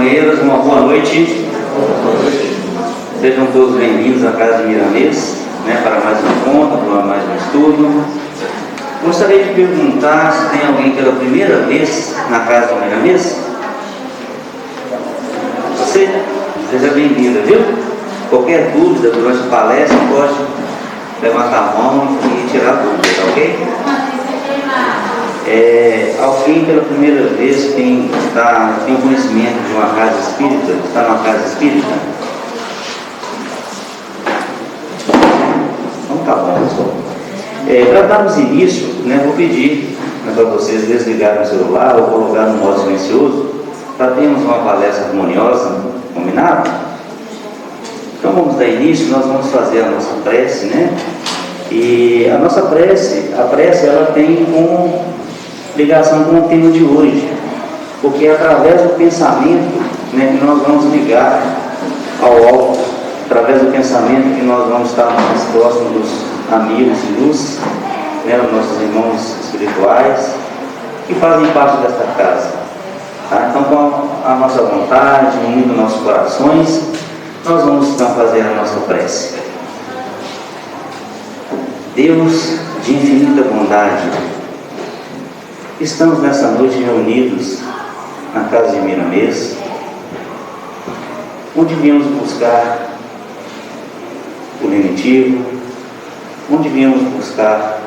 companheiras, uma boa noite. Sejam todos bem-vindos à Casa de Miramês, para mais um encontro, para mais um estudo. Gostaria de perguntar se tem alguém pela primeira vez na Casa de Miramês. Você? Seja bem-vinda, viu? Qualquer dúvida durante a palestra pode levantar a mão e tirar a dúvida, tá ok? Alguém pela primeira vez tem conhecimento de uma casa espírita, está numa casa espírita? Então tá bom, pessoal. Para darmos início, vou pedir para vocês desligarem o celular ou colocar no modo silencioso, para termos uma palestra harmoniosa, combinado? Então vamos dar início, nós vamos fazer a nossa prece, E a nossa prece, ela tem ligação com o tema de hoje, porque é através do pensamento que nós vamos ligar ao alto, através do pensamento que nós vamos estar mais próximos dos amigos e luz, os nossos irmãos espirituais que fazem parte desta casa. Tá? Então, com a nossa vontade, unindo nossos corações, nós vamos então fazer a nossa prece. Deus de infinita bondade, estamos nessa noite reunidos na Casa de Miramês, onde viemos buscar o lenitivo, onde viemos buscar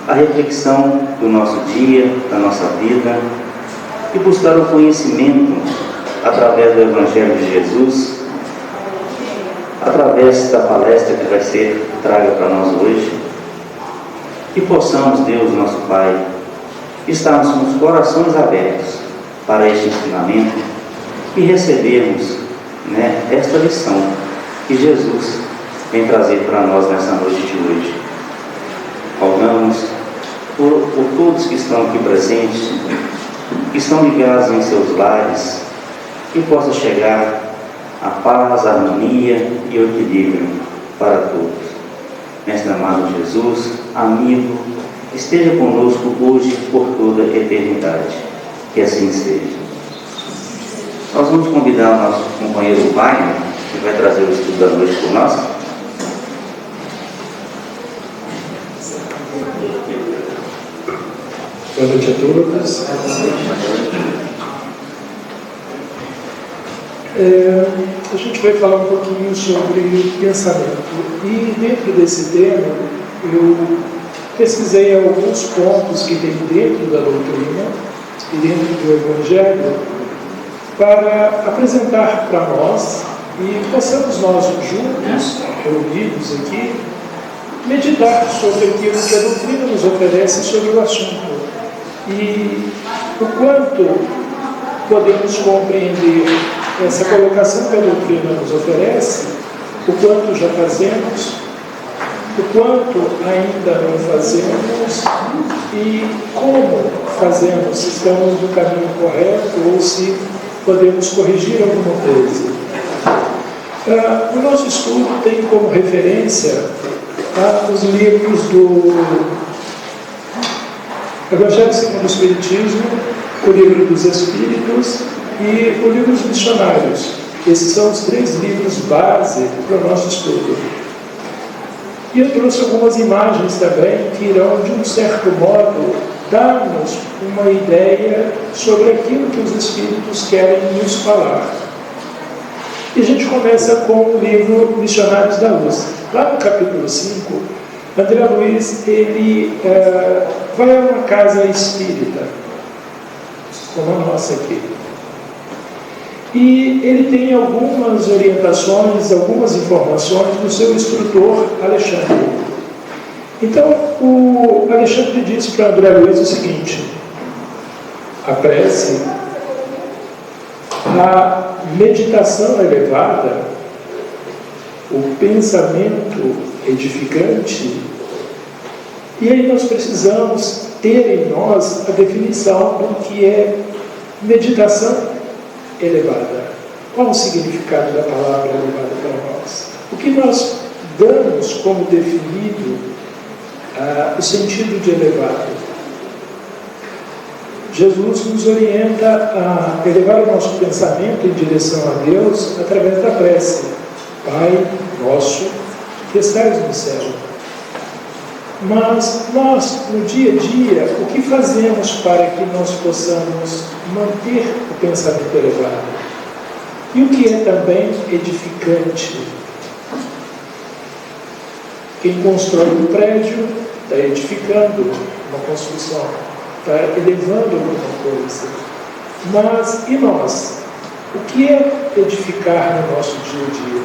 a reflexão do nosso dia, da nossa vida, e buscar o conhecimento através do Evangelho de Jesus, através da palestra que vai ser traga para nós hoje, e possamos, Deus nosso Pai, estarmos com os corações abertos para este ensinamento e recebermos esta lição que Jesus vem trazer para nós nessa noite de hoje. Rogamos por todos que estão aqui presentes, que estão ligados em seus lares, que possa chegar a paz, a harmonia e o equilíbrio para todos. Mestre amado Jesus, amigo, esteja conosco hoje e por toda a eternidade. Que assim seja. Nós vamos convidar o nosso companheiro Wagner, que vai trazer o estudo da noite por nós. Boa noite a todos. A gente vai falar um pouquinho sobre pensamento. E dentro desse tema, eu pesquisei alguns pontos que tem dentro da doutrina e dentro do Evangelho para apresentar para nós e possamos nós juntos, reunidos aqui, meditar sobre aquilo que a doutrina nos oferece sobre o assunto e o quanto podemos compreender essa colocação que a doutrina nos oferece, o quanto já fazemos, o quanto ainda não fazemos e como fazemos, se estamos no caminho correto ou se podemos corrigir alguma coisa. O nosso estudo tem como referência os livros do Evangelho segundo o Espiritismo, o Livro dos Espíritos e o Livro dos Missionários. Esses são os 3 livros base para o nosso estudo. E eu trouxe algumas imagens também que irão, de um certo modo, dar-nos uma ideia sobre aquilo que os Espíritos querem nos falar. E a gente começa com o livro Missionários da Luz. Lá no capítulo 5, André Luiz, ele vai a uma casa espírita, como a nossa aqui. E ele tem algumas orientações, algumas informações do seu instrutor, Alexandre. Então, o Alexandre diz para André Luiz o seguinte: a prece, a meditação elevada, o pensamento edificante, e aí nós precisamos ter em nós a definição do que é meditação elevada. Qual o significado da palavra elevada para nós? O que nós damos como definido o sentido de elevado? Jesus nos orienta a elevar o nosso pensamento em direção a Deus através da prece. Pai nosso, que estais no céu. Mas nós, no dia a dia, o que fazemos para que nós possamos manter o pensamento elevado? E o que é também edificante? Quem constrói um prédio está edificando uma construção, está elevando alguma coisa. Mas e nós? O que é edificar no nosso dia a dia?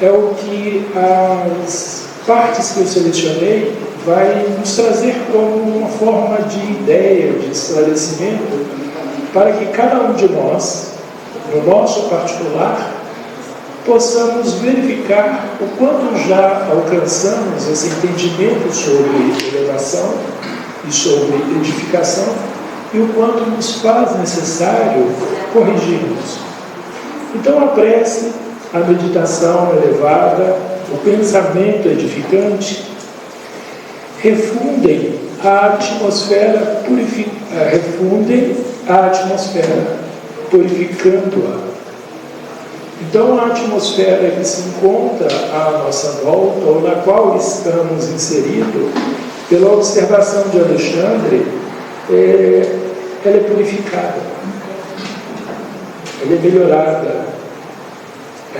É o que as partes que eu selecionei vai nos trazer como uma forma de ideia, de esclarecimento, para que cada um de nós, no nosso particular, possamos verificar o quanto já alcançamos esse entendimento sobre elevação e sobre edificação e o quanto nos faz necessário corrigirmos. Então a prece, a meditação elevada, o pensamento edificante refundem a atmosfera purificando-a. Então, a atmosfera que se encontra à nossa volta, ou na qual estamos inseridos, pela observação de Alexandre, ela é purificada, ela é melhorada,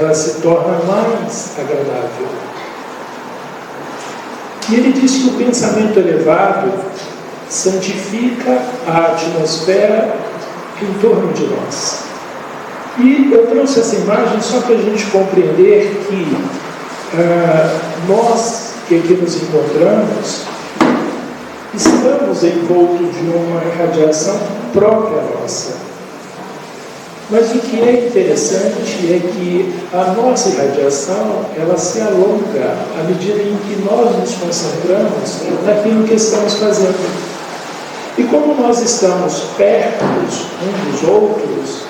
ela se torna mais agradável. E ele diz que o pensamento elevado santifica a atmosfera em torno de nós. E eu trouxe essa imagem só para a gente compreender que nós que aqui nos encontramos estamos envoltos de uma irradiação própria nossa. Mas o que é interessante é que a nossa irradiação, ela se alonga à medida em que nós nos concentramos naquilo que estamos fazendo. E como nós estamos perto uns dos outros,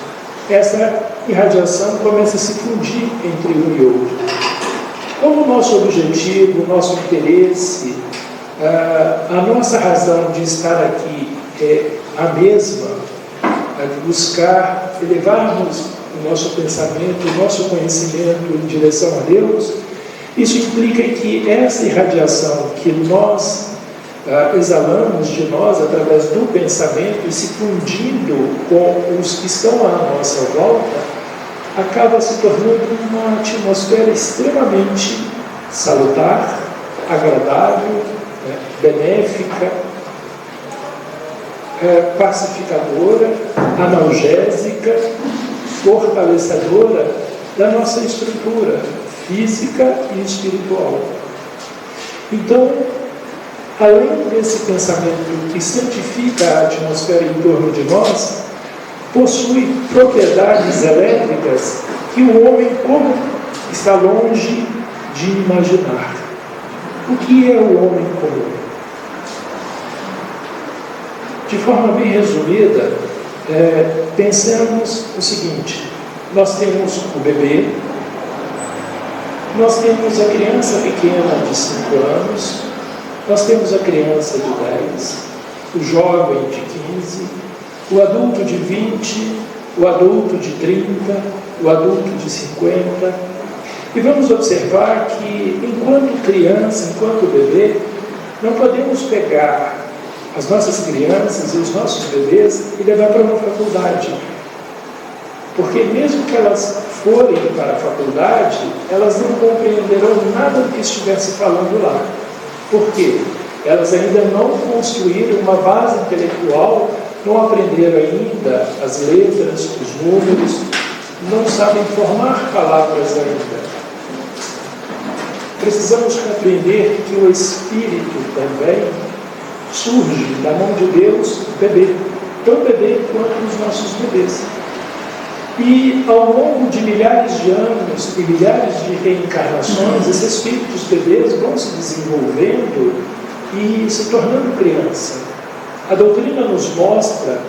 essa irradiação começa a se fundir entre um e outro. Como o nosso objetivo, o nosso interesse, a nossa razão de estar aqui é a mesma, a de buscar elevarmos o nosso pensamento, o nosso conhecimento em direção a Deus, isso implica que essa irradiação que nós exalamos de nós através do pensamento e se fundindo com os que estão à nossa volta, acaba se tornando uma atmosfera extremamente salutar, agradável, benéfica, pacificadora, analgésica, fortalecedora da nossa estrutura física e espiritual. Então, além desse pensamento que santifica a atmosfera em torno de nós, possui propriedades elétricas que o homem comum está longe de imaginar. O que é o homem comum? De forma bem resumida, pensemos o seguinte: nós temos o bebê, nós temos a criança pequena de 5 anos, nós temos a criança de 10, o jovem de 15, o adulto de 20, o adulto de 30, o adulto de 50. E vamos observar que, enquanto criança, enquanto bebê, não podemos pegar as nossas crianças e os nossos bebês e levar para uma faculdade. Porque mesmo que elas forem para a faculdade, elas não compreenderão nada do que estivesse falando lá. Por quê? Elas ainda não construíram uma base intelectual, não aprenderam ainda as letras, os números, não sabem formar palavras ainda. Precisamos compreender que o Espírito também surge da mão de Deus, bebê, tão bebê quanto os nossos bebês. E ao longo de milhares de anos e milhares de reencarnações, esses espíritos bebês vão se desenvolvendo e se tornando criança. A doutrina nos mostra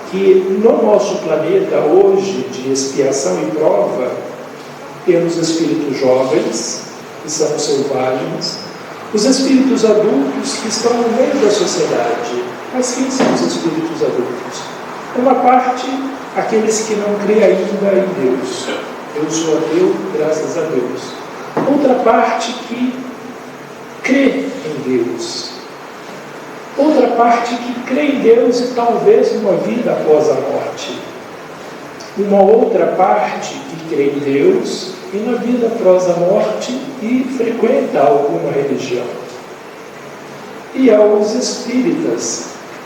que no nosso planeta hoje, de expiação e prova, temos espíritos jovens, que são selvagens, os espíritos adultos que estão no meio da sociedade, Mas quem são os espíritos adultos? Uma parte, aqueles que não creem ainda em Deus. Eu sou ateu, graças a Deus. Outra parte que crê em Deus. Outra parte que crê em Deus e talvez numa vida após a morte. Uma outra parte que crê em Deus e na vida após a morte e frequenta alguma religião. E aos espíritas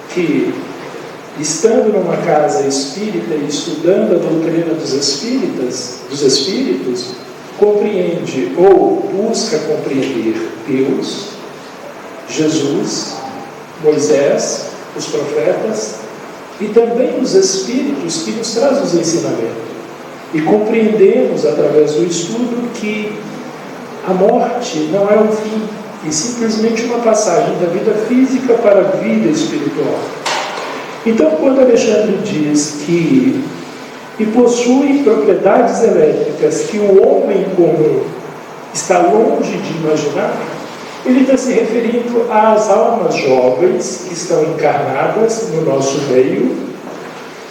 que, estando numa casa espírita e estudando a doutrina dos espíritos, compreende ou busca compreender Deus, Jesus, Moisés, os profetas e também os espíritos que nos trazem os ensinamentos. E compreendemos através do estudo que a morte não é o fim, e simplesmente uma passagem da vida física para a vida espiritual. Então, quando Alexandre diz que possui propriedades elétricas que o homem comum está longe de imaginar, ele está se referindo às almas jovens que estão encarnadas no nosso meio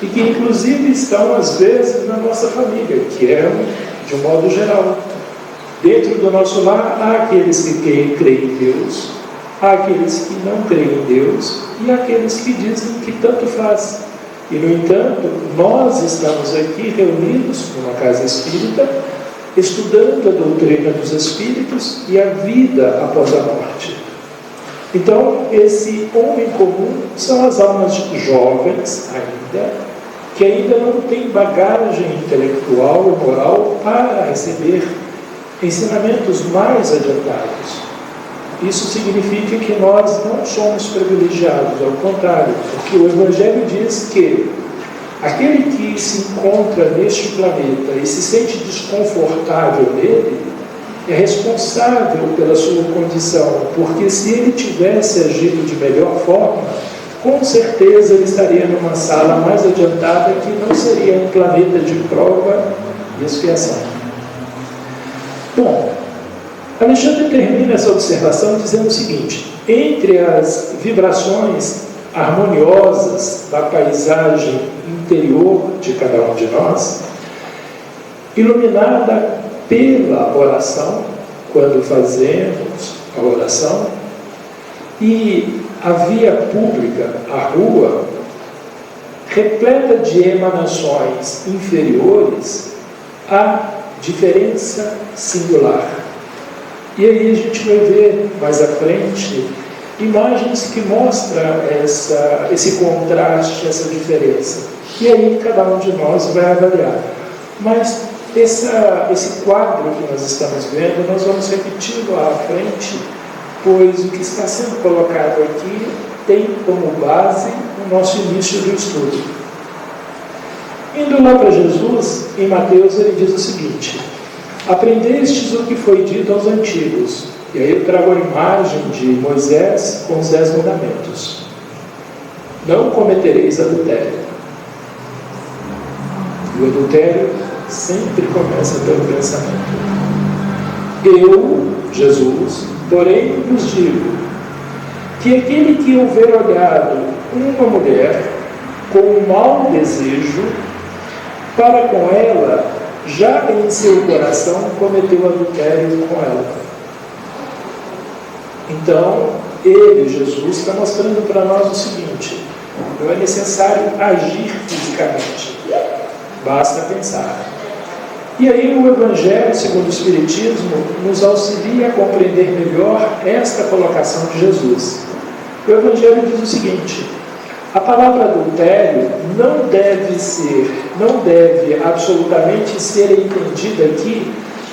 e que inclusive estão às vezes na nossa família, que é de um modo geral. Dentro do nosso lar há aqueles que creem em Deus, há aqueles que não creem em Deus e há aqueles que dizem que tanto faz. E, no entanto, nós estamos aqui reunidos numa casa espírita, estudando a doutrina dos espíritos e a vida após a morte. Então, esse homem comum são as almas jovens ainda, que ainda não têm bagagem intelectual e moral para receber ensinamentos mais adiantados. Isso significa que nós não somos privilegiados, ao contrário, porque o Evangelho diz que aquele que se encontra neste planeta e se sente desconfortável nele, é responsável pela sua condição, porque se ele tivesse agido de melhor forma, com certeza ele estaria numa sala mais adiantada que não seria um planeta de prova e expiação. Bom, Alexandre termina essa observação dizendo o seguinte: entre as vibrações harmoniosas da paisagem interior de cada um de nós, iluminada pela oração, quando fazemos a oração, e a via pública, a rua, repleta de emanações inferiores, há diferença singular. E aí a gente vai ver mais à frente imagens que mostram esse contraste, essa diferença. E aí cada um de nós vai avaliar. Mas esse quadro que nós estamos vendo, nós vamos repeti-lo à frente, pois o que está sendo colocado aqui tem como base o nosso início do estudo. Indo lá para Jesus, em Mateus, ele diz o seguinte: aprendestes o que foi dito aos antigos. E aí eu trago a imagem de Moisés com os 10 mandamentos. Não cometereis adultério. E o adultério sempre começa pelo pensamento. Eu, Jesus, porém vos digo que aquele que houver olhado uma mulher com um mau desejo para com ela, já em seu coração cometeu adultério com ela. Então, ele, Jesus, está mostrando para nós o seguinte: não é necessário agir fisicamente, basta pensar. E aí o Evangelho, segundo o Espiritismo, nos auxilia a compreender melhor esta colocação de Jesus. O Evangelho diz o seguinte: a palavra adultério não deve absolutamente ser entendida aqui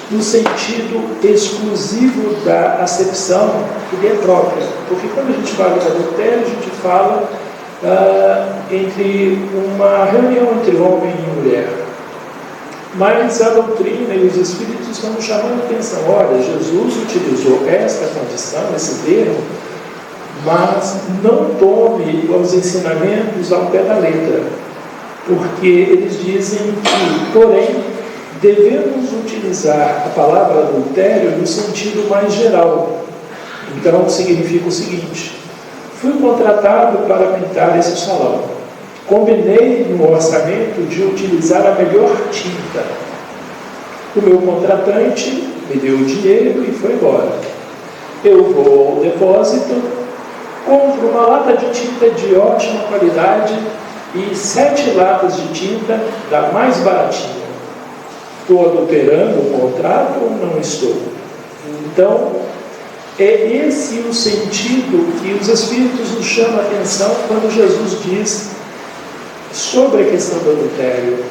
no sentido exclusivo da acepção que lhe é própria. Porque quando a gente fala de adultério, a gente fala entre uma reunião entre homem e mulher. Mas a doutrina e os espíritos estão nos chamando a atenção. Olha, Jesus utilizou esta condição, esse termo, mas não tome os ensinamentos ao pé da letra, porque eles dizem que, porém, devemos utilizar a palavra adultério no sentido mais geral. Então, significa o seguinte: Fui contratado para pintar esse salão. Combinei no orçamento de utilizar a melhor tinta. O meu contratante me deu o dinheiro e foi embora. Eu vou ao depósito, compro uma lata de tinta de ótima qualidade e 7 latas de tinta da mais baratinha. Estou adulterando o contrato ou não estou? Então, é esse o sentido que os Espíritos nos chamam a atenção quando Jesus diz sobre a questão do adultério.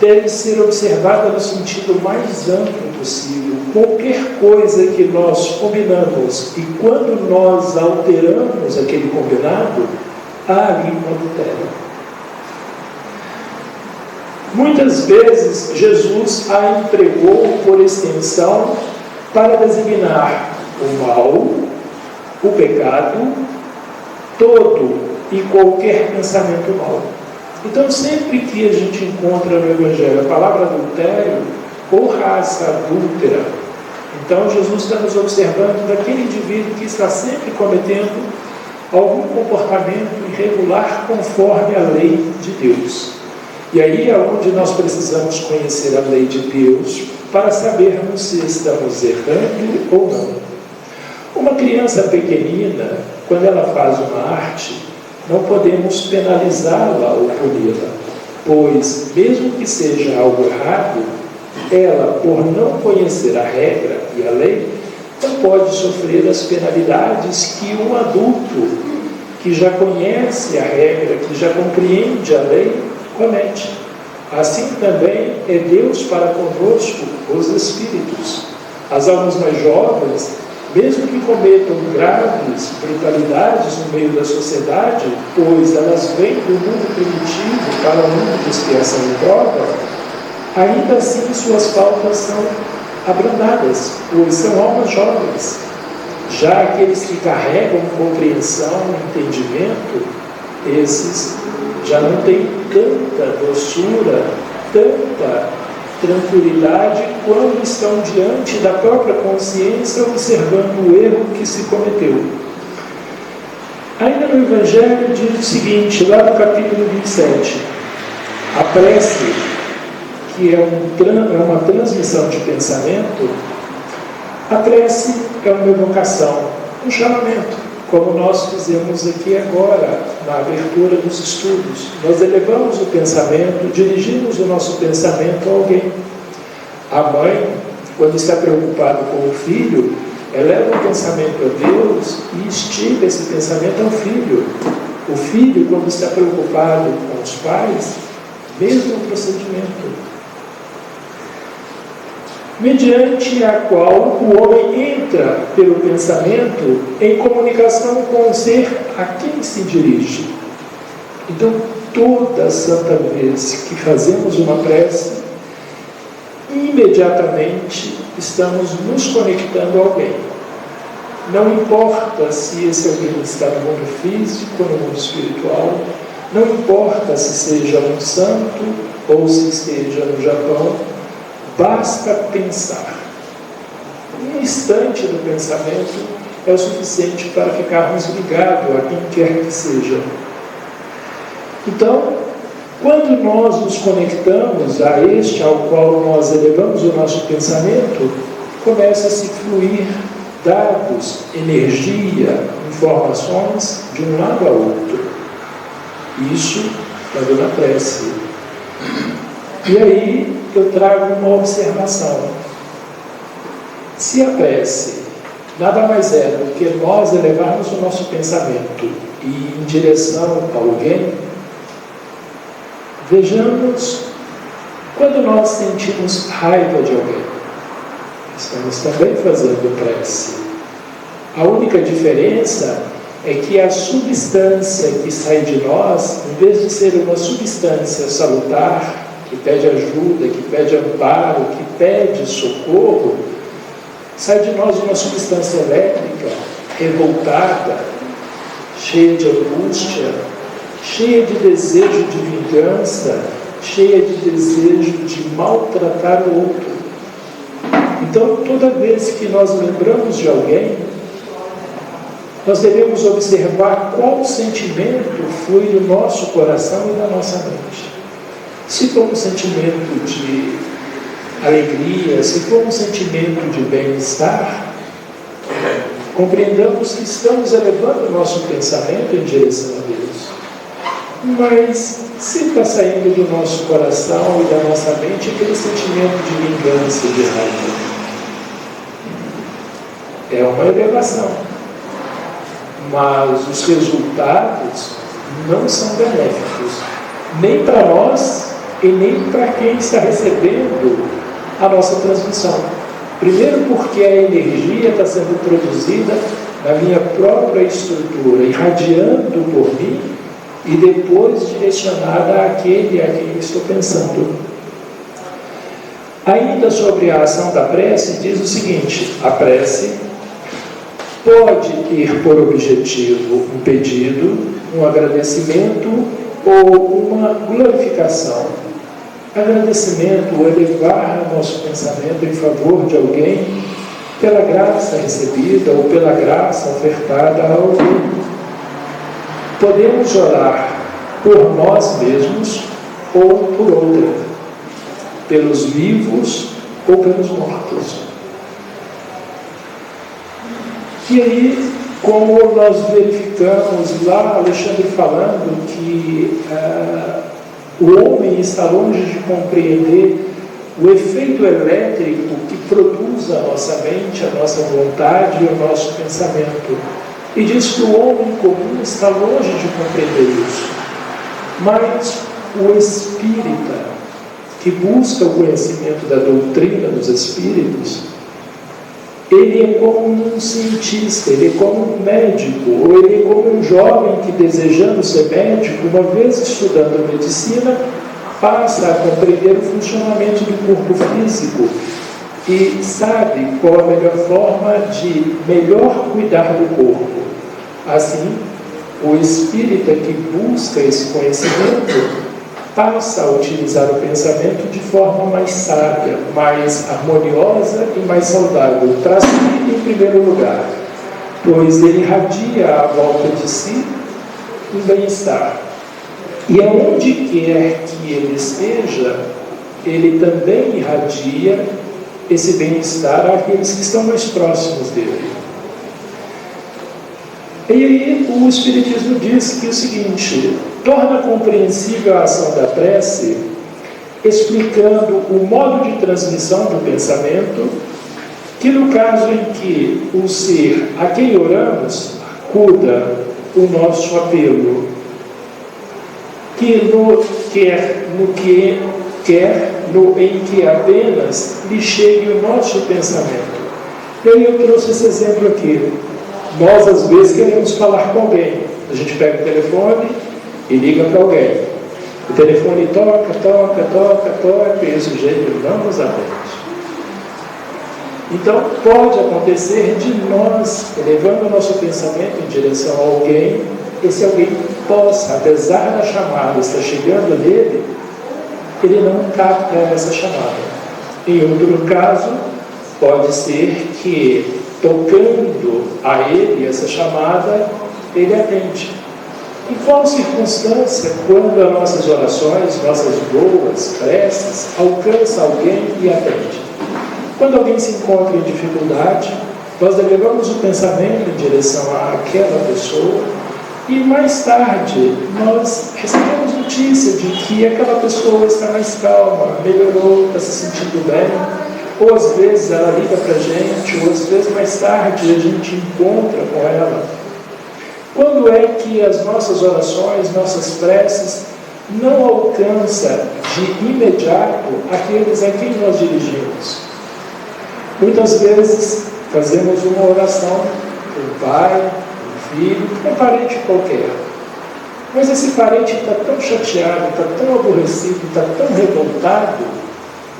Deve ser observada no sentido mais amplo possível. Qualquer coisa que nós combinamos e quando nós alteramos aquele combinado, há ali um adultério. Muitas vezes Jesus a empregou por extensão para designar o mal, o pecado, todo e qualquer pensamento mau. Então, sempre que a gente encontra no Evangelho a palavra adultério ou raça adúltera, então Jesus está nos observando daquele indivíduo que está sempre cometendo algum comportamento irregular conforme a lei de Deus. E aí é onde nós precisamos conhecer a lei de Deus para sabermos se estamos errando ou não. Uma criança pequenina, quando ela faz uma arte, não podemos penalizá-la ou puni-la, pois, mesmo que seja algo errado, ela, por não conhecer a regra e a lei, não pode sofrer as penalidades que um adulto, que já conhece a regra, que já compreende a lei, comete. Assim também é Deus para conosco, os espíritos. As almas mais jovens, mesmo que cometam graves brutalidades no meio da sociedade, pois elas vêm do mundo primitivo para o mundo de expiação e prova, ainda assim suas faltas são abrandadas, pois são almas jovens. Já aqueles que carregam compreensão, entendimento, esses já não têm tanta doçura, tanta tranquilidade quando estão diante da própria consciência observando o erro que se cometeu. Ainda no Evangelho diz o seguinte, lá no capítulo 27, a prece, que é uma transmissão de pensamento, a prece é uma evocação, um chamamento, como nós fizemos aqui agora, na abertura dos estudos. Nós elevamos o pensamento, dirigimos o nosso pensamento a alguém. A mãe, quando está preocupada com o filho, eleva o pensamento a Deus e estica esse pensamento ao filho. O filho, quando está preocupado com os pais, mesmo procedimento. Mediante a qual o homem entra pelo pensamento em comunicação com o ser a quem se dirige. Então, toda santa vez que fazemos uma prece, imediatamente estamos nos conectando a alguém. Não importa se esse alguém está no mundo físico ou no mundo espiritual, não importa se seja um santo ou se esteja no Japão, basta pensar. Um instante do pensamento é o suficiente para ficarmos ligados a quem quer que seja. Então, quando nós nos conectamos a este ao qual nós elevamos o nosso pensamento, começa a se fluir dados, energia, informações de um lado a outro. Isso quando na prece. E aí eu trago uma observação. Se a prece nada mais é do que nós elevarmos o nosso pensamento e em direção a alguém, vejamos, quando nós sentimos raiva de alguém, estamos também fazendo prece. A única diferença é que a substância que sai de nós, em vez de ser uma substância salutar, que pede ajuda, que pede amparo, que pede socorro, sai de nós uma substância elétrica, revoltada, cheia de angústia, cheia de desejo de vingança, cheia de desejo de maltratar o outro. Então, toda vez que nós lembramos de alguém, nós devemos observar qual sentimento flui do nosso coração e da nossa mente. Se for um sentimento de alegria, se for um sentimento de bem-estar, compreendamos que estamos elevando o nosso pensamento em direção a Deus. Mas se está saindo do nosso coração e da nossa mente aquele sentimento de vingança, de raiva, é uma elevação. Mas os resultados não são benéficos, nem para nós e nem para quem está recebendo a nossa transmissão. Primeiro porque a energia está sendo produzida na minha própria estrutura, irradiando por mim, e depois direcionada àquele a quem eu estou pensando. Ainda sobre a ação da prece, diz o seguinte: a prece pode ter por objetivo um pedido, um agradecimento ou uma glorificação. Agradecimento, elevar nosso pensamento em favor de alguém pela graça recebida ou pela graça ofertada a alguém. Podemos orar por nós mesmos ou por outra, pelos vivos ou pelos mortos. E aí, como nós verificamos lá, Alexandre falando que o homem está longe de compreender o efeito elétrico que produz a nossa mente, a nossa vontade e o nosso pensamento. E diz que o homem comum está longe de compreender isso. Mas o espírita, que busca o conhecimento da doutrina dos espíritos, ele é como um cientista, ele é como um médico, ou ele é como um jovem que, desejando ser médico, uma vez estudando medicina, passa a compreender o funcionamento do corpo físico e sabe qual a melhor forma de melhor cuidar do corpo. Assim, o espírita que busca esse conhecimento passa a utilizar o pensamento de forma mais sábia, mais harmoniosa e mais saudável, trazendo em primeiro lugar, pois ele irradia à volta de si um bem-estar. E aonde quer que ele esteja, ele também irradia esse bem-estar àqueles que estão mais próximos dele. E aí o Espiritismo diz que o seguinte: torna compreensível a ação da prece, explicando o modo de transmissão do pensamento, que no caso em que o ser a quem oramos acuda o nosso apelo, em que apenas lhe chegue o nosso pensamento. E aí eu trouxe esse exemplo aqui. Nós, às vezes, queremos falar com alguém. A gente pega o telefone e liga para alguém. O telefone toca, e o sujeito não nos atende. Então, pode acontecer de nós, elevando o nosso pensamento em direção a alguém, esse alguém possa, apesar da chamada estar chegando nele, ele não capta essa chamada. Em outro caso, pode ser que, tocando a ele essa chamada, ele atende. Em qual circunstância, quando as nossas orações, nossas boas preces, alcançam alguém e atende? Quando alguém se encontra em dificuldade, nós elevamos o pensamento em direção àquela pessoa e mais tarde nós recebemos notícia de que aquela pessoa está mais calma, melhorou, está se sentindo bem. Ou às vezes ela liga para a gente, ou às vezes mais tarde a gente encontra com ela. Quando é que as nossas orações, nossas preces, não alcançam de imediato aqueles a quem nós dirigimos? Muitas vezes fazemos uma oração para um pai, um filho, um parente qualquer. Mas esse parente está tão chateado, está tão aborrecido, está tão revoltado,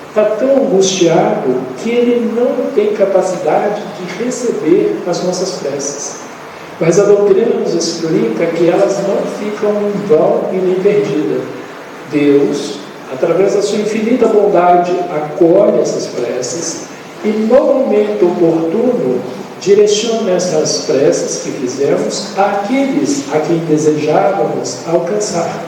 está tão angustiado, que ele não tem capacidade de receber as nossas preces. Mas a doutrina nos explica que elas não ficam em vão e nem perdidas. Deus, através da sua infinita bondade, acolhe essas preces e no momento oportuno direciona essas preces que fizemos àqueles a quem desejávamos alcançar.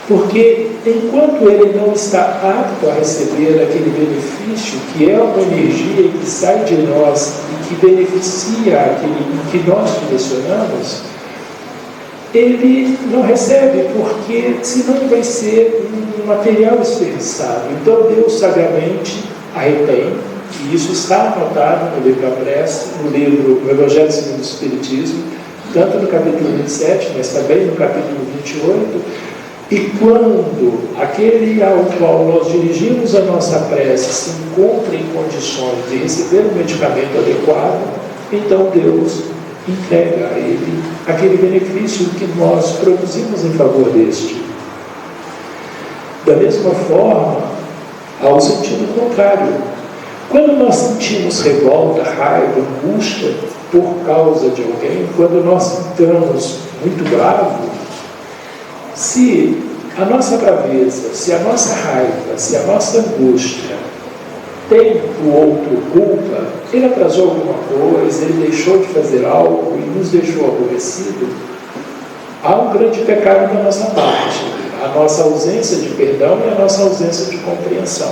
Porque enquanto ele não está apto a receber aquele benefício, que é uma energia que sai de nós e que beneficia aquele que nós direcionamos, ele não recebe, porque senão vai ser um material desperdiçado. Então Deus sabiamente a retém, e isso está anotado no livro da prece, no livro do Evangelho segundo o Espiritismo, tanto no capítulo 27, mas também no capítulo 28. E quando aquele ao qual nós dirigimos a nossa prece se encontra em condições de receber o medicamento adequado, então Deus entrega a ele aquele benefício que nós produzimos em favor deste. Da mesma forma, ao sentido contrário, quando nós sentimos revolta, raiva, angústia por causa de alguém, quando nós ficamos muito bravos, se a nossa braveza, se a nossa raiva, se a nossa angústia tem o outro culpa, ele atrasou alguma coisa, ele deixou de fazer algo e nos deixou aborrecido, há um grande pecado da nossa parte, a nossa ausência de perdão e a nossa ausência de compreensão.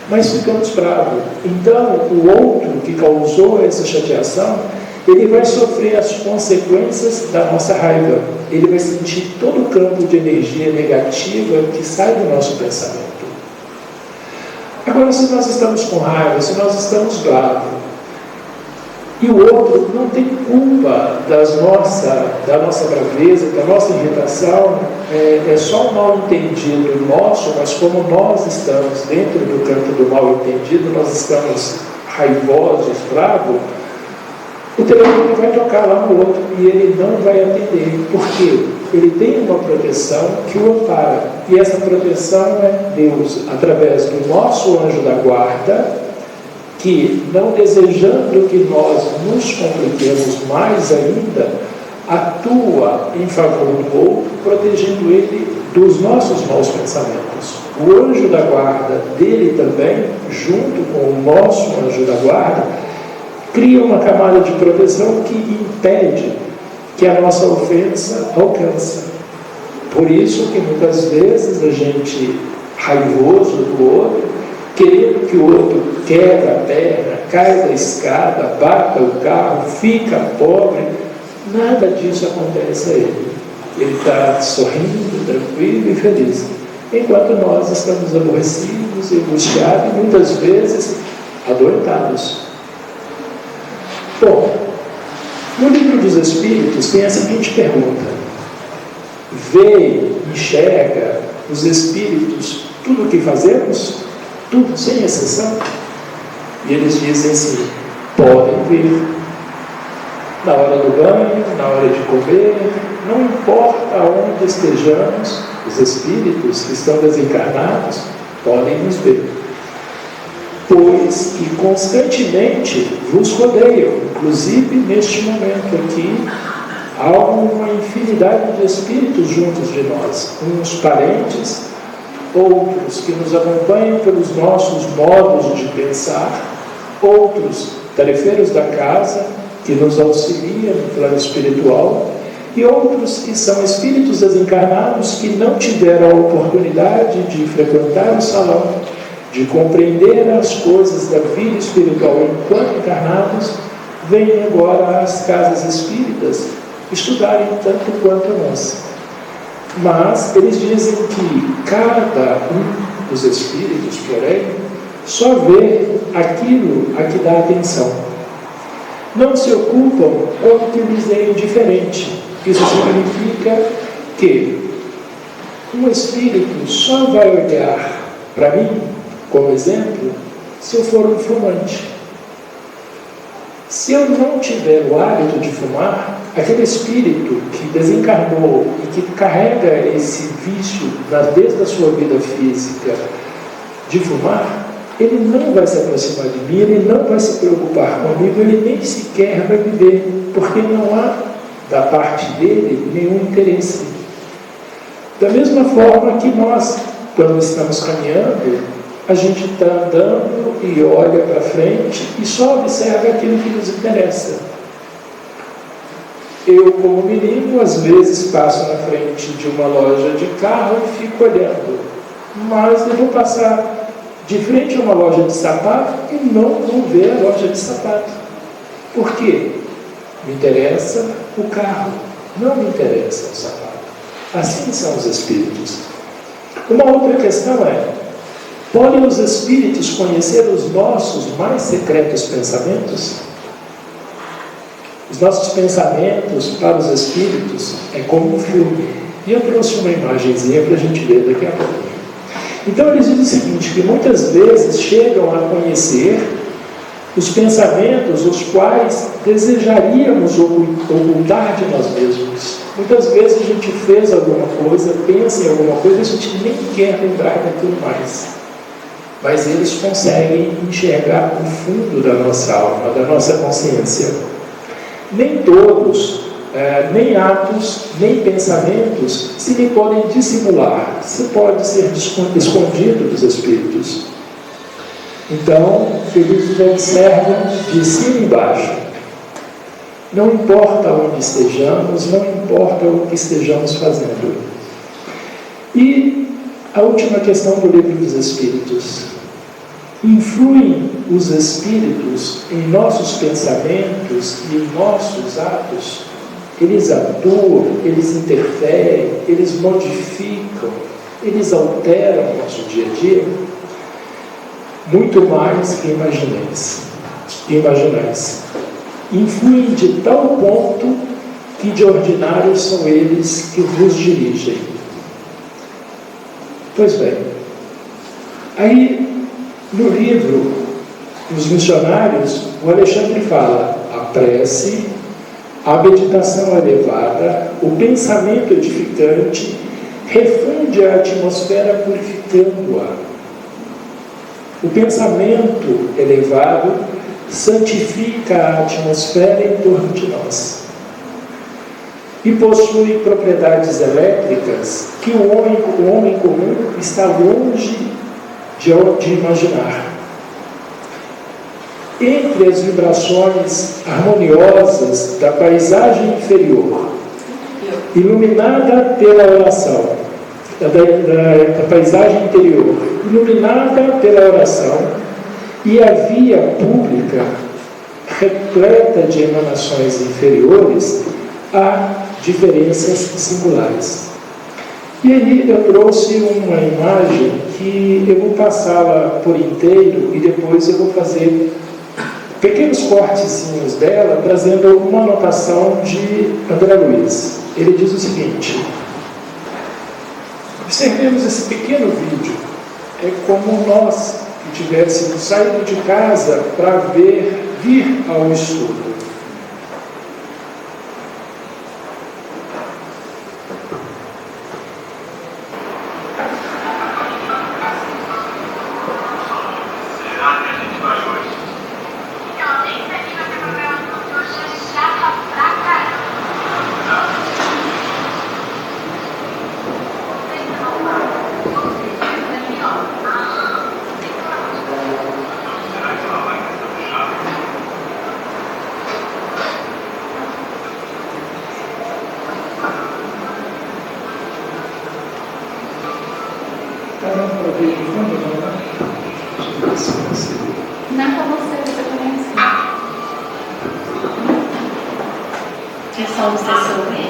Mas ficamos bravos. Então, o outro que causou essa chateação, ele vai sofrer as consequências da nossa raiva. Ele vai sentir todo o campo de energia negativa que sai do nosso pensamento. Agora, se nós estamos com raiva, se nós estamos bravos, e o outro não tem culpa da nossa braveza, da nossa irritação, é só um mal entendido nosso, mas como nós estamos dentro do campo do mal entendido, nós estamos raivosos, bravos, o telefone vai tocar lá no outro e ele não vai atender. Por quê? Ele tem uma proteção que o ampara. E essa proteção é Deus, através do nosso anjo da guarda, que, não desejando que nós nos compliquemos mais ainda, atua em favor do outro, protegendo ele dos nossos maus pensamentos. O anjo da guarda dele também, junto com o nosso anjo da guarda, cria uma camada de proteção que impede que a nossa ofensa alcance. Por isso que muitas vezes a gente, raivoso do outro, querendo que o outro quebre a perna, caia da escada, bata o carro, fica pobre, nada disso acontece a ele. Ele está sorrindo, tranquilo e feliz. Enquanto nós estamos aborrecidos, angustiados e muitas vezes adoentados. Bom, no livro dos Espíritos tem a seguinte pergunta: vê, enxerga os Espíritos tudo o que fazemos? Tudo, sem exceção? E eles dizem assim: podem ver. Na hora do banho, na hora de comer, não importa onde estejamos, os Espíritos que estão desencarnados podem nos ver. Pois que constantemente vos rodeiam, inclusive neste momento aqui, há uma infinidade de espíritos juntos de nós, uns parentes, outros que nos acompanham pelos nossos modos de pensar, outros tarefeiros da casa, que nos auxiliam no plano espiritual, e outros que são espíritos desencarnados que não tiveram a oportunidade de frequentar o salão, de compreender as coisas da vida espiritual enquanto encarnados, vêm agora às casas espíritas estudarem tanto quanto nós. Mas eles dizem que cada um dos espíritos, porém, só vê aquilo a que dá atenção. Não se ocupam com o que lhes é indiferente. Isso significa que um espírito só vai olhar para mim, como exemplo, se eu for um fumante. Se eu não tiver o hábito de fumar, aquele espírito que desencarnou e que carrega esse vício desde a sua vida física de fumar, ele não vai se aproximar de mim, ele não vai se preocupar comigo, ele nem sequer vai me ver, porque não há da parte dele nenhum interesse. Da mesma forma que nós, quando estamos caminhando a gente está andando e olha para frente e só observa aquilo que nos interessa. Eu, como menino, às vezes passo na frente de uma loja de carro e fico olhando, mas eu vou passar de frente a uma loja de sapato e não vou ver a loja de sapato. Por quê? Me interessa o carro, não me interessa o sapato. Assim são os espíritos. Uma outra questão é: podem os espíritos conhecer os nossos mais secretos pensamentos? Os nossos pensamentos para os espíritos é como um filme. E eu trouxe uma imagenzinha para a gente ver daqui a pouco. Então eles dizem o seguinte, que muitas vezes chegam a conhecer os pensamentos os quais desejaríamos ocultar de nós mesmos. Muitas vezes a gente fez alguma coisa, pensa em alguma coisa, a gente nem quer lembrar daquilo mais. Mas eles conseguem enxergar o fundo da nossa alma, da nossa consciência. Nem todos, nem atos, nem pensamentos se lhe podem dissimular, se pode ser escondido dos espíritos. Então, eles observam de cima e embaixo. Não importa onde estejamos, não importa o que estejamos fazendo. E a última questão do Livro dos Espíritos. Influem os espíritos em nossos pensamentos e em nossos atos? Eles atuam, eles interferem, eles modificam, eles alteram o nosso dia a dia? Muito mais que imaginais. Influem de tal ponto que de ordinário são eles que vos dirigem. Pois bem, aí no livro dos missionários, o Alexandre fala: a prece, a meditação elevada, o pensamento edificante refunde a atmosfera purificando-a. O pensamento elevado santifica a atmosfera em torno de nós e possui propriedades elétricas que o homem comum está longe de imaginar. Entre as vibrações harmoniosas da paisagem inferior, iluminada pela oração, da paisagem interior, iluminada pela oração, e a via pública repleta de emanações inferiores, há diferenças singulares. E aí eu trouxe uma imagem que eu vou passá-la por inteiro e depois eu vou fazer pequenos cortezinhos dela, trazendo uma anotação de André Luiz. Ele diz o seguinte: observemos esse pequeno vídeo. É como nós que tivéssemos saído de casa para vir ao estudo. Não com você conhece. É só você sobre.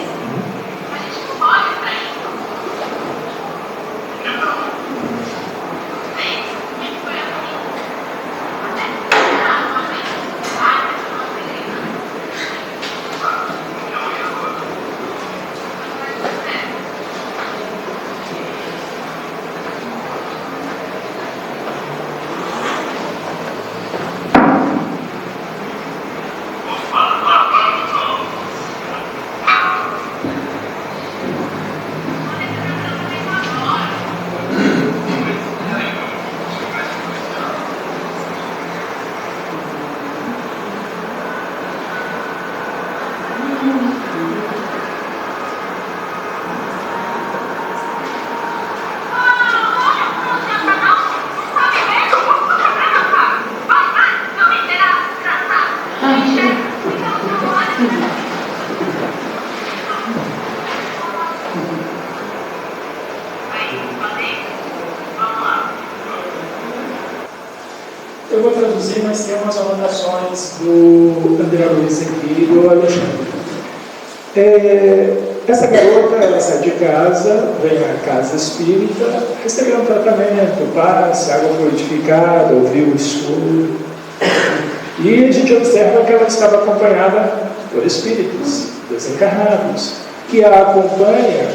Eu vou traduzir, mas tem umas anotações do André Luiz aqui e do Alexandre. Essa garota, ela sai de casa, vem à casa espírita, recebeu um tratamento, passe, água fluidificada, ouviu o estudo. E a gente observa que ela estava acompanhada por espíritos desencarnados, que a acompanha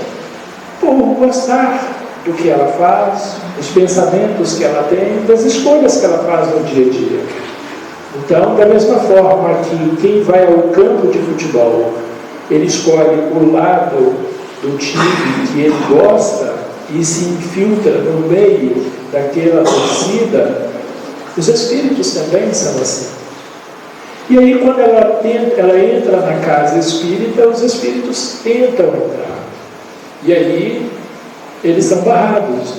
por gostar do que ela faz, dos pensamentos que ela tem, das escolhas que ela faz no dia a dia. Então, da mesma forma que quem vai ao campo de futebol, ele escolhe o lado do time que ele gosta e se infiltra no meio daquela torcida, os espíritos também são assim. E aí, quando ela entra na casa espírita, os espíritos tentam entrar. E aí, eles são barrados.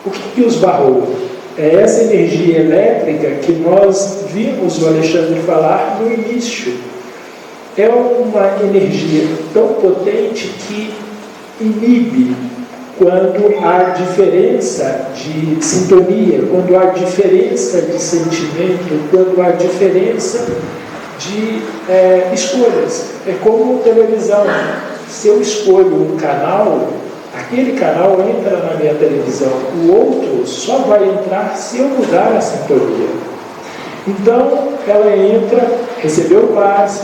O que os barrou? É essa energia elétrica que nós vimos o Alexandre falar no início. É uma energia tão potente que inibe quando há diferença de sintonia, quando há diferença de sentimento, quando há diferença de escolhas. É como televisão. Se eu escolho um canal, aquele canal entra na minha televisão, o outro só vai entrar se eu mudar a sintonia. Então, ela entra, recebeu o passe,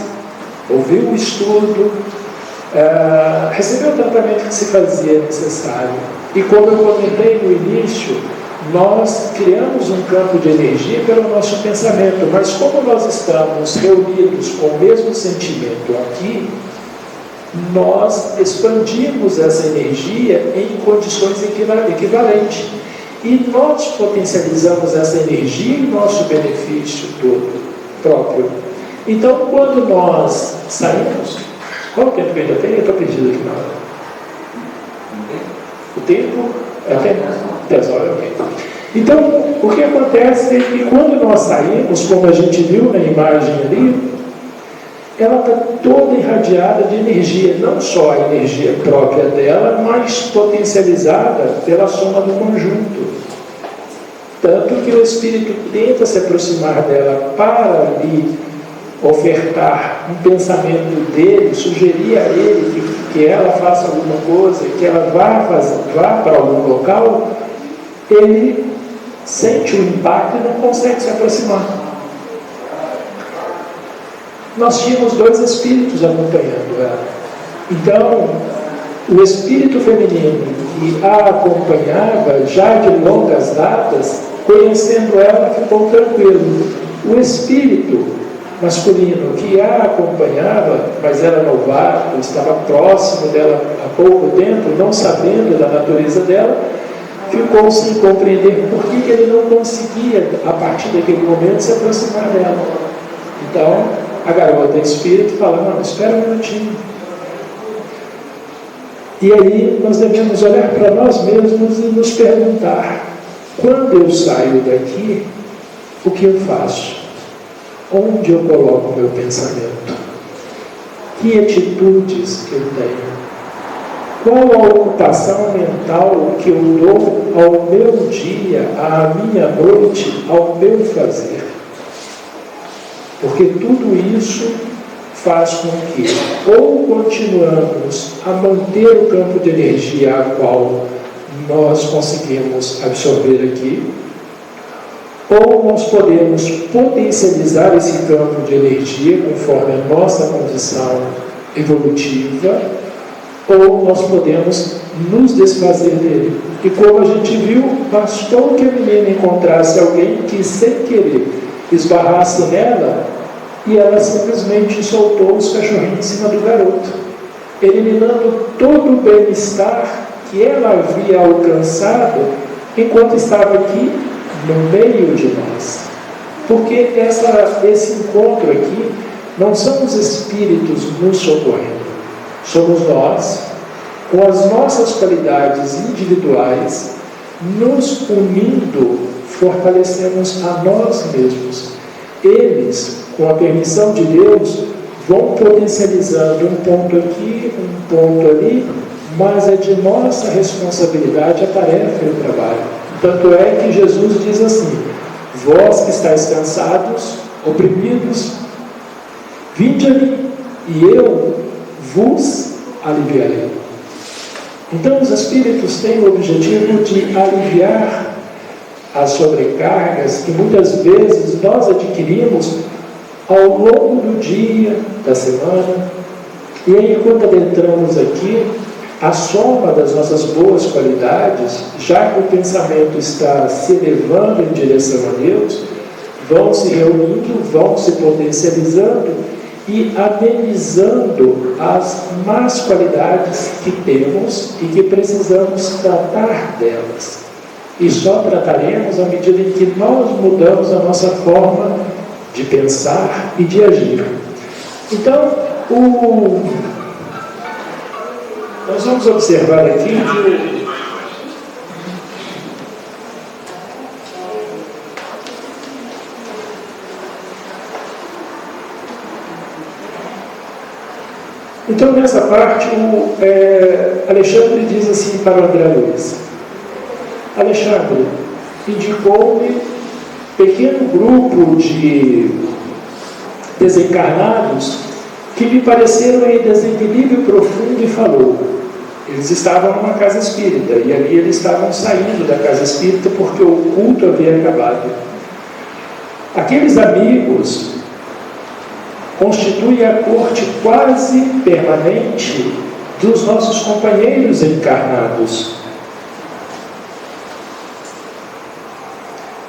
ouviu o estudo, recebeu o tratamento que se fazia necessário. E como eu comentei no início, nós criamos um campo de energia pelo nosso pensamento, mas como nós estamos reunidos com o mesmo sentimento aqui, nós expandimos essa energia em condições equivalentes. E nós potencializamos essa energia em nosso benefício todo próprio. Então, quando nós saímos, qual o tempo que ainda tem? Eu estou perdido aqui na hora. O tempo? É tempo? 10 horas, ok. Então, o que acontece é que quando nós saímos, como a gente viu na imagem ali, ela está toda irradiada de energia, não só a energia própria dela, mas potencializada pela soma do conjunto. Tanto que o espírito tenta se aproximar dela para lhe ofertar um pensamento dele, sugerir a ele que ela faça alguma coisa, que ela vá para algum local, ele sente o impacto e não consegue se aproximar. Nós tínhamos 2 espíritos acompanhando ela. Então, o espírito feminino que a acompanhava já de longas datas, conhecendo ela, ficou tranquilo. O espírito masculino que a acompanhava, mas era novato, estava próximo dela há pouco tempo, não sabendo da natureza dela, ficou sem compreender por que ele não conseguia, a partir daquele momento, se aproximar dela. Então, a garota espírito fala: não, espera um minutinho. E aí nós devemos olhar para nós mesmos e nos perguntar: quando eu saio daqui, o que eu faço? Onde eu coloco o meu pensamento? Que atitudes eu tenho? Qual a ocupação mental que eu dou ao meu dia, à minha noite, ao meu fazer? Porque tudo isso faz com que ou continuamos a manter o campo de energia a qual nós conseguimos absorver aqui, ou nós podemos potencializar esse campo de energia conforme a nossa condição evolutiva, ou nós podemos nos desfazer dele. E como a gente viu, bastou que a menina encontrasse alguém que, sem querer, esbarrasse nela, e ela simplesmente soltou os cachorrinhos em cima do garoto, eliminando todo o bem-estar que ela havia alcançado enquanto estava aqui no meio de nós. Porque esse encontro aqui não são os espíritos nos socorrendo, somos nós, com as nossas qualidades individuais, nos unindo, fortalecemos a nós mesmos. Eles, com a permissão de Deus, vão potencializando um ponto aqui, um ponto ali, mas é de nossa responsabilidade a tarefa e o trabalho. Tanto é que Jesus diz assim: Vós que estáis cansados, oprimidos, vinde a mim, e eu vos aliviarei. Então, os Espíritos têm o objetivo de aliviar as sobrecargas que muitas vezes nós adquirimos ao longo do dia, da semana. E aí, quando adentramos aqui, a soma das nossas boas qualidades, já que o pensamento está se elevando em direção a Deus, vão se reunindo, vão se potencializando e amenizando as más qualidades que temos e que precisamos tratar delas. E só trataremos à medida em que nós mudamos a nossa forma de pensar e de agir. Então, nós vamos observar aqui então, nessa parte, Alexandre diz assim para o André Luiz: Alexandre, indicou-me pequeno grupo de desencarnados que me pareceram em desequilíbrio profundo e falou. Eles estavam numa casa espírita e ali eles estavam saindo da casa espírita porque o culto havia acabado. Aqueles amigos constituem a corte quase permanente dos nossos companheiros encarnados.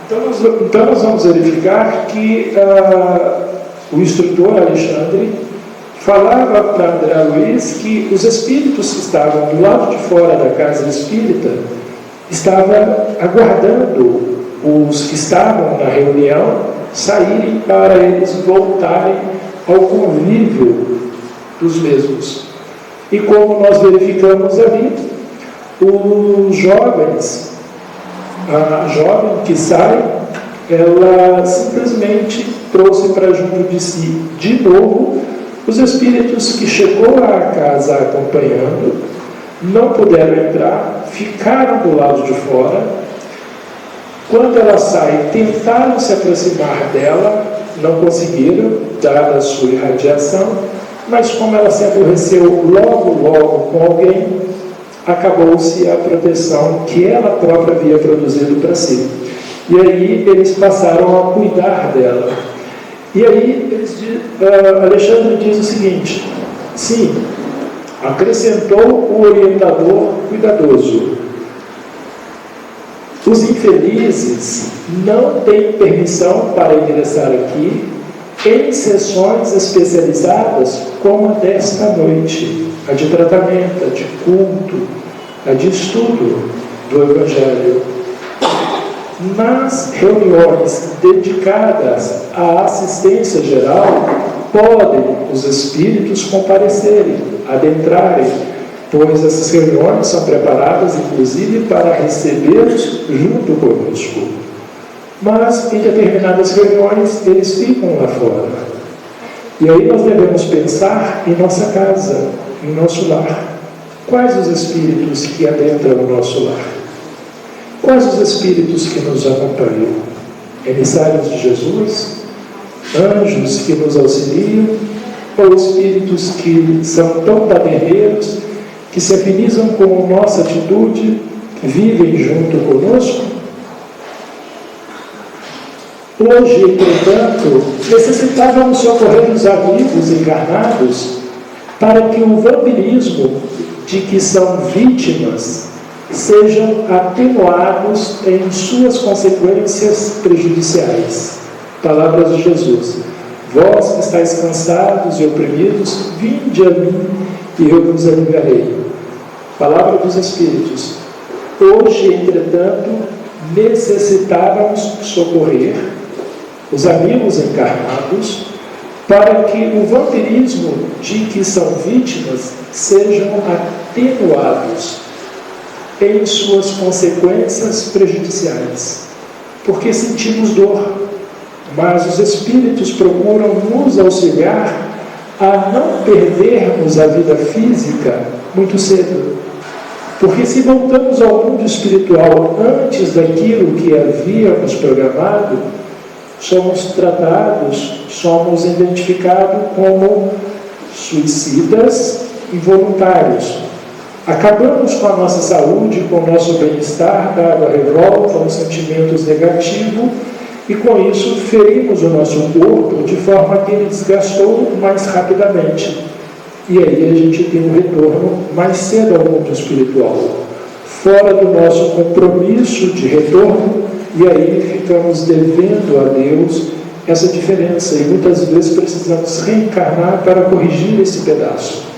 Então nós vamos verificar que o instrutor Alexandre falava para André Luiz que os espíritos que estavam do lado de fora da casa espírita estavam aguardando os que estavam na reunião saírem para eles voltarem ao convívio dos mesmos. E como nós verificamos ali, os jovens, a jovem que sai, ela simplesmente trouxe para junto de si de novo os espíritos que chegou à casa acompanhando, não puderam entrar, ficaram do lado de fora. Quando ela sai, tentaram se aproximar dela, não conseguiram, dada a sua irradiação, mas como ela se aborreceu logo com alguém, acabou-se a proteção que ela própria havia produzido para si. E aí eles passaram a cuidar dela. E aí Alexandre diz o seguinte: sim, acrescentou o orientador cuidadoso. Os infelizes não têm permissão para ingressar aqui em sessões especializadas como a desta noite, a de tratamento, a de culto, a de estudo do Evangelho. Nas reuniões dedicadas à assistência geral, podem os espíritos comparecerem, adentrarem, pois essas reuniões são preparadas, inclusive, para recebê-los junto conosco. Mas, em determinadas reuniões, eles ficam lá fora. E aí nós devemos pensar em nossa casa, em nosso lar. Quais os espíritos que adentram o nosso lar? Quais os espíritos que nos acompanham? Emissários de Jesus? Anjos que nos auxiliam? Ou espíritos que são tão paderneiros, que se afinizam com a nossa atitude, vivem junto conosco? Hoje, entretanto, necessitávamos socorrer os amigos encarnados para que o vampirismo de que são vítimas sejam atenuados em suas consequências prejudiciais. Palavras de Jesus: vós que estáis cansados e oprimidos, vinde a mim e eu vos aliviarei. Palavra dos Espíritos: hoje, entretanto, necessitávamos socorrer os amigos encarnados para que o vampirismo de que são vítimas sejam atenuados em suas consequências prejudiciais, porque sentimos dor, mas os espíritos procuram nos auxiliar a não perdermos a vida física muito cedo, porque se voltamos ao mundo espiritual antes daquilo que havíamos programado, somos tratados, somos identificados como suicidas involuntários. Acabamos com a nossa saúde, com o nosso bem-estar, dado a revolta, os sentimentos negativos, e com isso ferimos o nosso corpo de forma que ele desgastou mais rapidamente. E aí a gente tem um retorno mais cedo ao mundo espiritual, fora do nosso compromisso de retorno, e aí ficamos devendo a Deus essa diferença, e muitas vezes precisamos reencarnar para corrigir esse pedaço.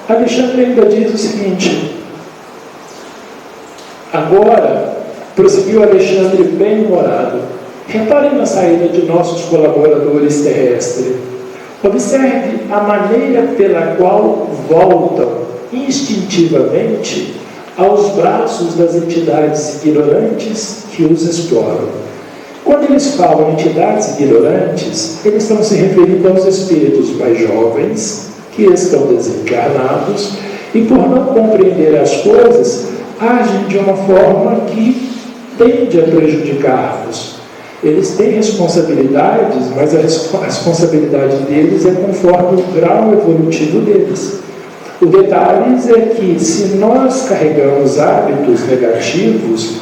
Alexandre ainda diz o seguinte: agora, prosseguiu Alexandre bem-humorado, reparem na saída de nossos colaboradores terrestres. Observe a maneira pela qual voltam instintivamente aos braços das entidades ignorantes que os exploram. Quando eles falam entidades ignorantes, eles estão se referindo aos espíritos mais jovens, que estão desencarnados e, por não compreender as coisas, agem de uma forma que tende a prejudicar-nos. Eles têm responsabilidades, mas a responsabilidade deles é conforme o grau evolutivo deles. O detalhe é que, se nós carregamos hábitos negativos,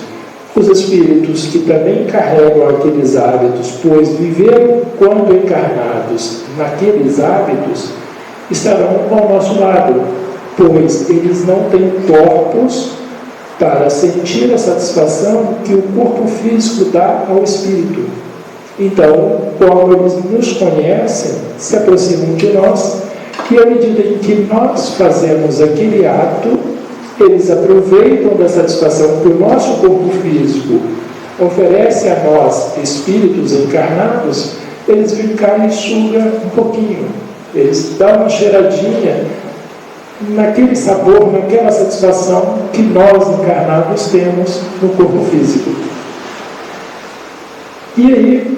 os espíritos que também carregam aqueles hábitos, pois viveram quando encarnados naqueles hábitos, estarão ao nosso lado, pois eles não têm corpos para sentir a satisfação que o corpo físico dá ao espírito. Então, como eles nos conhecem, se aproximam de nós, e à medida em que nós fazemos aquele ato, eles aproveitam da satisfação que o nosso corpo físico oferece a nós, espíritos encarnados, eles vêm cá e sugam um pouquinho. Eles dão uma cheiradinha naquele sabor, naquela satisfação que nós encarnados temos no corpo físico. E aí,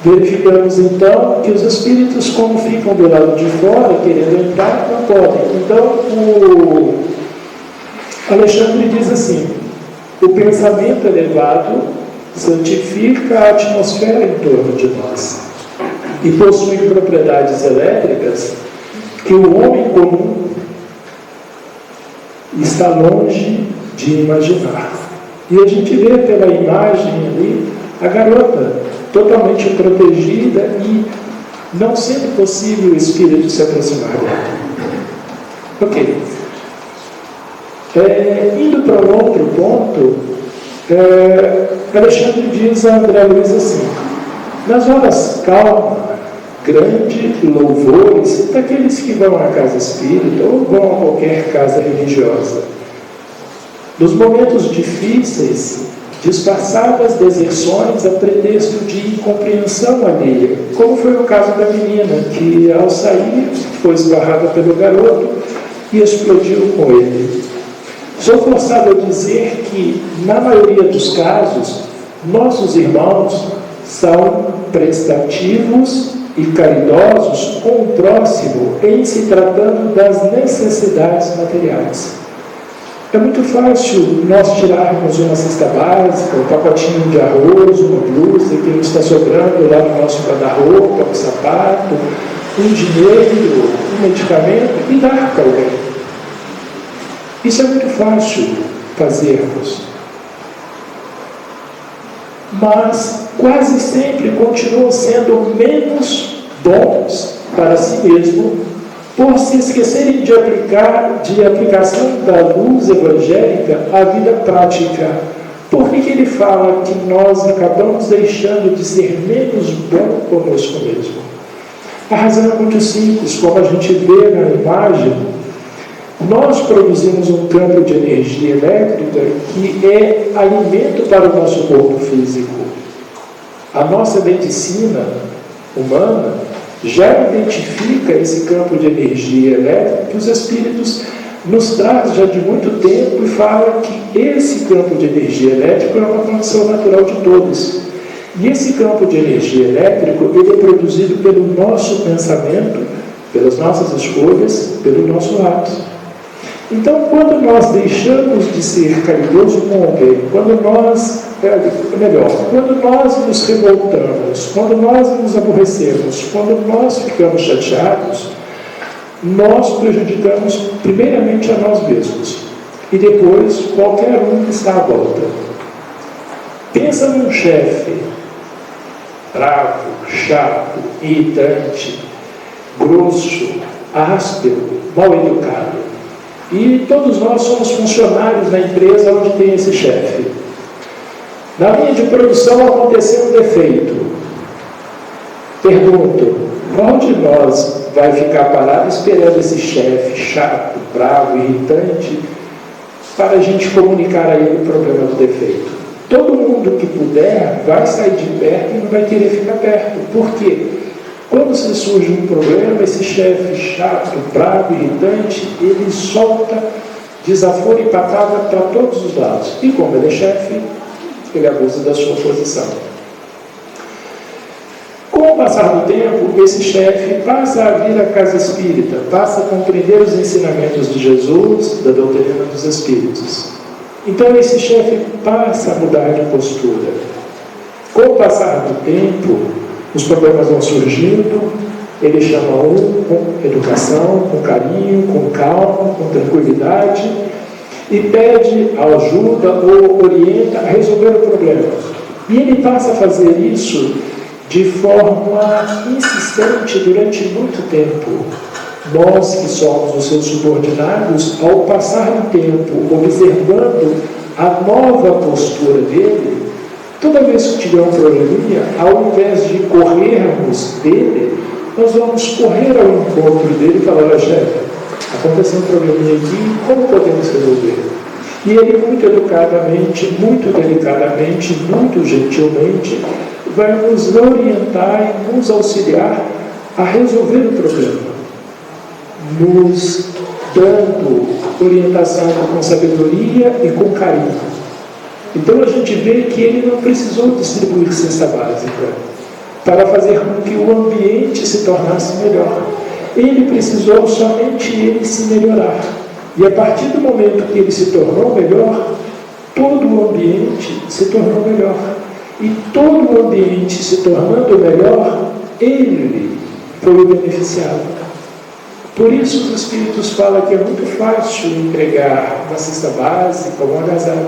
verificamos então que os espíritos, como ficam do lado de fora, querendo entrar, não podem. Então, o Alexandre diz assim: o pensamento elevado santifica a atmosfera em torno de nós e possui propriedades elétricas que o homem comum está longe de imaginar. E a gente vê pela imagem ali a garota totalmente protegida e não sendo possível o espírito se aproximar dela. Ok. Indo para um outro ponto, Alexandre diz a André Luiz assim: nas horas calmas, grande louvores daqueles que vão à casa espírita ou vão a qualquer casa religiosa. Nos momentos difíceis, disfarçadas deserções a pretexto de incompreensão alheia, como foi o caso da menina que, ao sair, foi esbarrada pelo garoto e explodiu com ele. Sou forçado a dizer que, na maioria dos casos, nossos irmãos são prestativos e caridosos com o próximo em se tratando das necessidades materiais. É muito fácil nós tirarmos uma cesta básica, um pacotinho de arroz, uma blusa que nos está sobrando lá no nosso guarda-roupa, um sapato, um dinheiro, um medicamento e dar para alguém. Isso é muito fácil fazermos. Mas quase sempre continuam sendo menos bons para si mesmo, por se esquecerem de aplicação da luz evangélica à vida prática. Por que ele fala que nós acabamos deixando de ser menos bom conosco mesmo? A razão é muito simples, como a gente vê na imagem. Nós produzimos um campo de energia elétrica que é alimento para o nosso corpo físico. A nossa medicina humana já identifica esse campo de energia elétrica que os espíritos nos trazem já de muito tempo e fala que esse campo de energia elétrica é uma condição natural de todos. E esse campo de energia elétrica ele é produzido pelo nosso pensamento, pelas nossas escolhas, pelo nosso ato. Então, quando nós deixamos de ser caridoso com alguém, quando nós nos revoltamos, quando nós nos aborrecemos, quando nós ficamos chateados, nós prejudicamos primeiramente a nós mesmos e depois qualquer um que está à volta. Pensa num chefe bravo, chato, irritante, grosso, áspero, mal educado. E todos nós somos funcionários na empresa onde tem esse chefe. Na linha de produção aconteceu um defeito. Pergunto, qual de nós vai ficar parado esperando esse chefe chato, bravo, irritante, para a gente comunicar a ele o problema do defeito? Todo mundo que puder vai sair de perto e não vai querer ficar perto. Por quê? Quando se surge um problema, esse chefe chato, bravo, irritante, ele solta desaforo e patada para todos os lados. E como ele é chefe, ele abusa da sua posição. Com o passar do tempo, esse chefe passa a vir à casa espírita, passa a compreender os ensinamentos de Jesus, da doutrina dos espíritos. Então esse chefe passa a mudar de postura. Com o passar do tempo, os problemas vão surgindo, ele chama um com educação, com carinho, com calma, com tranquilidade e pede ajuda ou orienta a resolver o problema. E ele passa a fazer isso de forma insistente durante muito tempo. Nós que somos os seus subordinados, ao passar do tempo, observando a nova postura dele, toda vez que tiver um probleminha, ao invés de corrermos dele, nós vamos correr ao encontro dele e falar: olha, chefe, aconteceu um probleminha aqui, como podemos resolver? E ele, muito educadamente, muito delicadamente, muito gentilmente, vai nos orientar e nos auxiliar a resolver o problema, nos dando orientação com sabedoria e com carinho. Então a gente vê que ele não precisou distribuir cesta básica para fazer com que o ambiente se tornasse melhor. Ele precisou somente ele se melhorar. E a partir do momento que ele se tornou melhor, todo o ambiente se tornou melhor. E todo o ambiente se tornando melhor, ele foi o beneficiado. Por isso os Espíritos falam que é muito fácil entregar uma cesta básica ou um agasalho,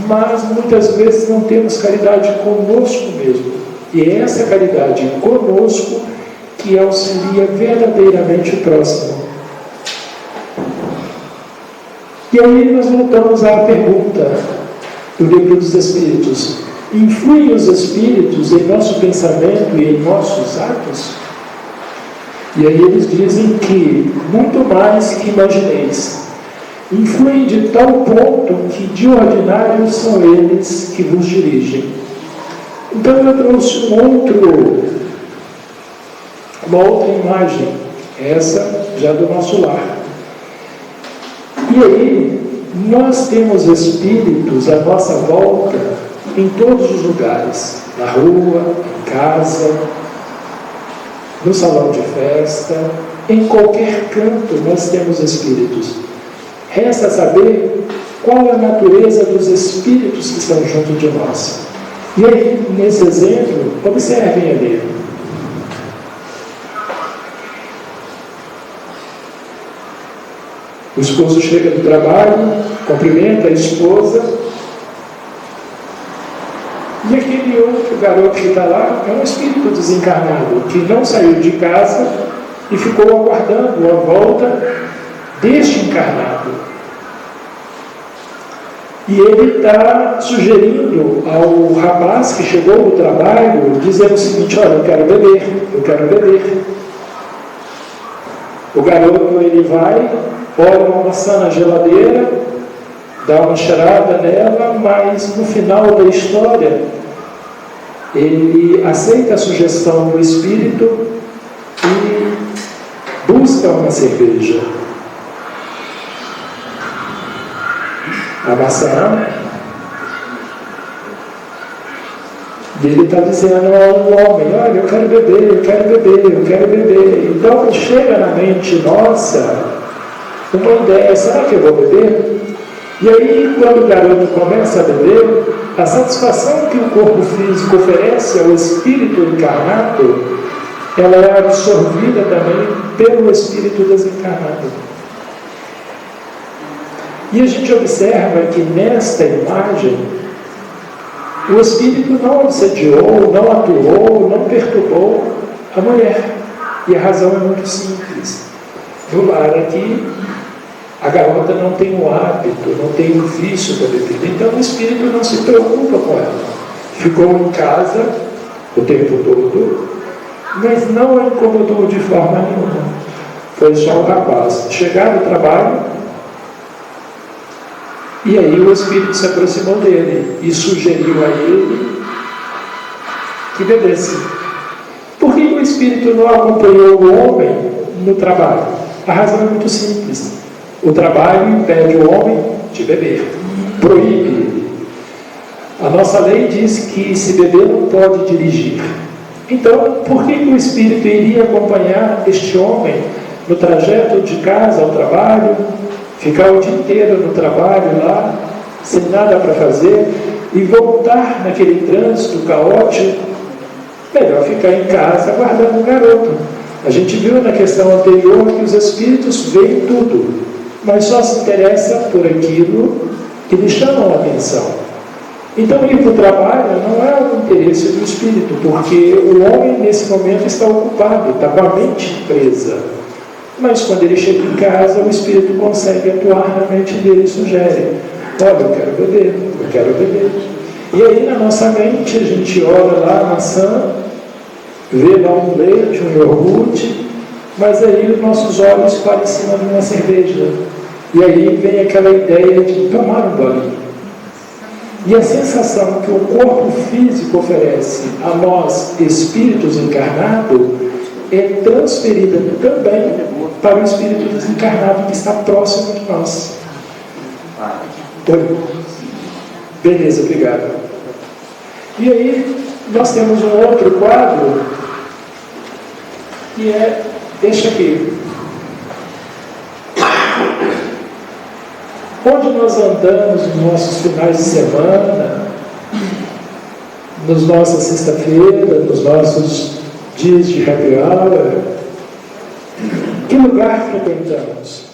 mas muitas vezes não temos caridade conosco mesmo. E é essa caridade conosco que auxilia verdadeiramente o próximo. E aí nós voltamos à pergunta do Livro dos Espíritos: influem os Espíritos em nosso pensamento e em nossos atos? E aí eles dizem que muito mais que imagineis. Influem de tal ponto que de ordinário são eles que vos dirigem. Então eu trouxe uma outra imagem, essa já do nosso lar. E aí nós temos espíritos à nossa volta em todos os lugares, na rua, em casa, no salão de festa, em qualquer canto nós temos espíritos. Resta saber qual é a natureza dos espíritos que estão junto de nós. E aí, nesse exemplo, observem ali. O esposo chega do trabalho, cumprimenta a esposa, e aquele outro garoto que está lá é um espírito desencarnado, que não saiu de casa e ficou aguardando a volta deste encarnado. E ele está sugerindo ao rapaz que chegou do trabalho, dizendo o seguinte: olha, eu quero beber. O garoto, ele vai, olha uma maçã na geladeira, dá uma cheirada nela, mas no final da história ele aceita a sugestão do espírito e busca uma cerveja. A maçã, e ele está dizendo ao homem: olha, eu quero beber. Então chega na mente nossa uma ideia: será que eu vou beber? E aí, quando o garoto começa a beber, a satisfação que o corpo físico oferece ao espírito encarnado, ela é absorvida também pelo espírito desencarnado. E a gente observa que nesta imagem, o espírito não obsediou, não atuou, não perturbou a mulher. E a razão é muito simples. No lar aqui, a garota não tem o hábito, não tem o vício da bebida. Então o espírito não se preocupa com ela. Ficou em casa o tempo todo, mas não a incomodou de forma nenhuma. Foi só o rapaz chegar do trabalho, e aí o espírito se aproximou dele e sugeriu a ele que bebesse. Por que o espírito não acompanhou o homem no trabalho? A razão é muito simples. O trabalho impede o homem de beber, proíbe ele. A nossa lei diz que se beber não pode dirigir. Então, por que o espírito iria acompanhar este homem no trajeto de casa ao trabalho, ficar o dia inteiro no trabalho lá, sem nada para fazer, e voltar naquele trânsito caótico? Melhor ficar em casa guardando o garoto. A gente viu na questão anterior que os espíritos veem tudo, mas só se interessa por aquilo que lhe chamam a atenção. Então, ir para o trabalho não é o interesse do espírito, porque o homem nesse momento está ocupado, está com a mente presa. Mas quando ele chega em casa, o espírito consegue atuar na mente dele e sugere: olha, eu quero beber, eu quero beber. E aí na nossa mente a gente olha lá a maçã, vê lá um leite, um iogurte, mas aí os nossos olhos param em cima de uma cerveja. E aí vem aquela ideia de tomar um banho. E a sensação que o corpo físico oferece a nós, espíritos encarnados, é transferida também para o espírito desencarnado que está próximo de nós. Oi. Beleza, obrigado. E aí nós temos um outro quadro, que é este aqui. Onde nós andamos nos nossos finais de semana, nas nossas sexta-feiras, nos nossos dias de happy hour, que lugar frequentamos?